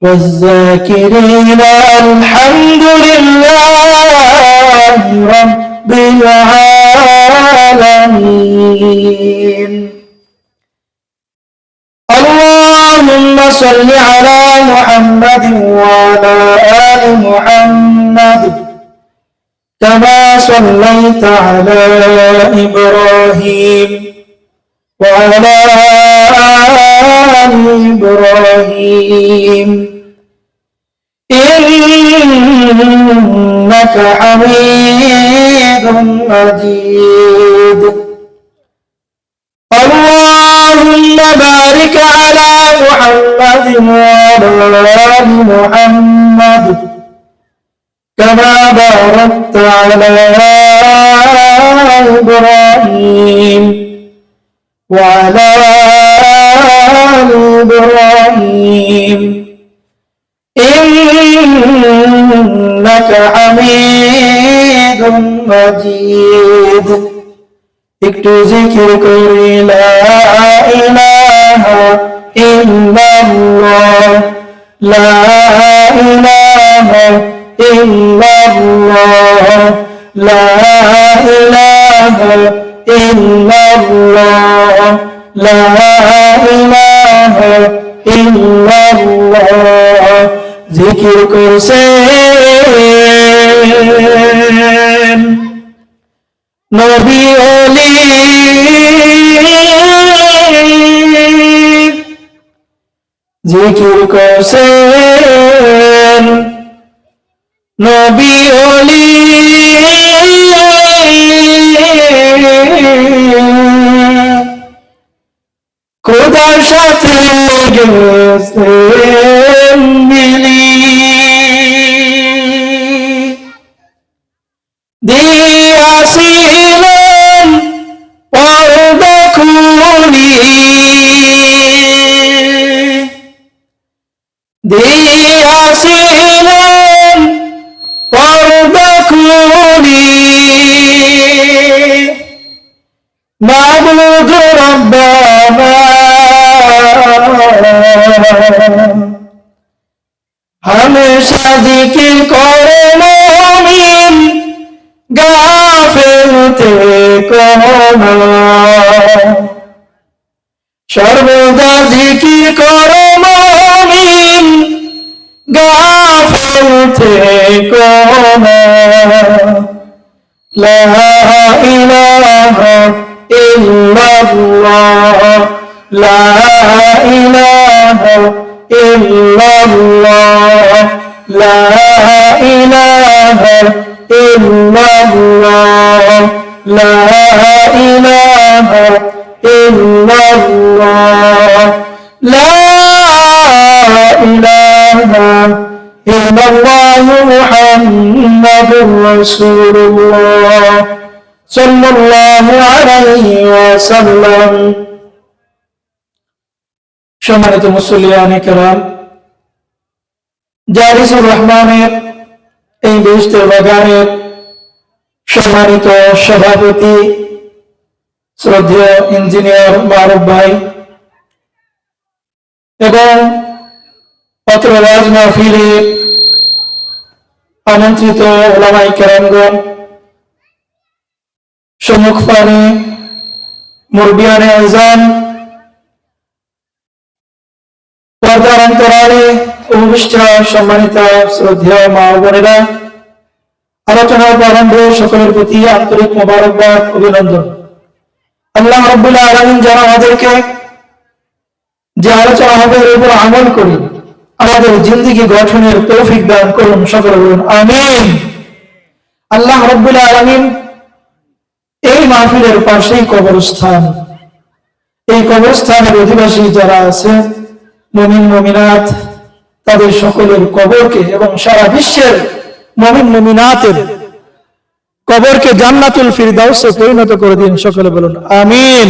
والذاكرين الحمد لله رب العالمين. اللهم صل على محمد وعلى آل محمد كما صليت على إبراهيم وعلى آل إبراهيم إنك حميد مجيد. اللهم بارك على محمد وعلى آل محمد كما باركت على إبراهيم وعلى آل إبراهيم إنك حميد مجيد. একটু জিকির করি লা ইলাহা ইল্লাল্লাহ লা ইলাহা ইল্লাল্লাহ লা ইলাহা ইল্লাল্লাহ লা ইলাহা ইল্লাল্লাহ। জিকির করছেন নবী ওলি, জিকির করছেন নবী ওলি, খোদার সাথে গেছেন মিলি, দিয়াছিলেন পর্দা খুলি, দিয়াছিলেন পর্দা খুলি, মাবুদ রব্বানা হামেশা জিকির করে মুমিন, গাফিল থেকো না, সর্বদা জিকির করে মুমিন, গাফিল থেকো না। লা ইলাহা ইল্লাল্লাহ লা ইলাহা ইল্লাল্লাহ লা ইলাহা ইল্লাল্লাহ লা ইলাহা ইল্লাল্লাহ লা ইলাহা ইল্লাল্লাহ মুহাম্মাদুর রাসূলুল্লাহ সাল্লাল্লাহু আলাইহি ওয়াসাল্লাম। সম্মানিত মুসল্লিয়ানে কেরাম, জালিসুর রহমানের এই বেহেশতের বাগানের সম্মানিত সভাপতি শ্রদ্ধেয় ইঞ্জিনিয়ার মারুফ ভাই এবং অত্র ওয়াজ মাহফিলে আমন্ত্রিত উলামায়ে কেরামগণ, সম্মুখপানে মুরব্বিয়ানে আযম, পর্দার অন্তরালে উপবিষ্ট সম্মানিত শ্রদ্ধেয় মা ও বোনেরা, আলোচনার প্রারম্ভে সকলের প্রতি আন্তরিক মোবারকবাদ, অভিনন্দন। আল্লাহ রাব্বুল আলামিন যেন আমাদেরকে যে আলোচনা হবে এর উপর আমল করি আমাদের জিন্দেগি গঠনের তৌফিক দান করুন, সকলে বলুন আমিন। আল্লাহ রাব্বুল আলামিন এই মাহফিলের পাশেই কবরস্থান, এই কবরস্থানের অধিবাসী যারা আছে মুমিন মুমিনাত, তাদের সকলের কবরকে এবং সারা বিশ্বের মুমিন মুমিনাতের কবরকে জান্নাতুল ফিরদাউসে পরিণত করে দিন, সকলে বলুন আমিন।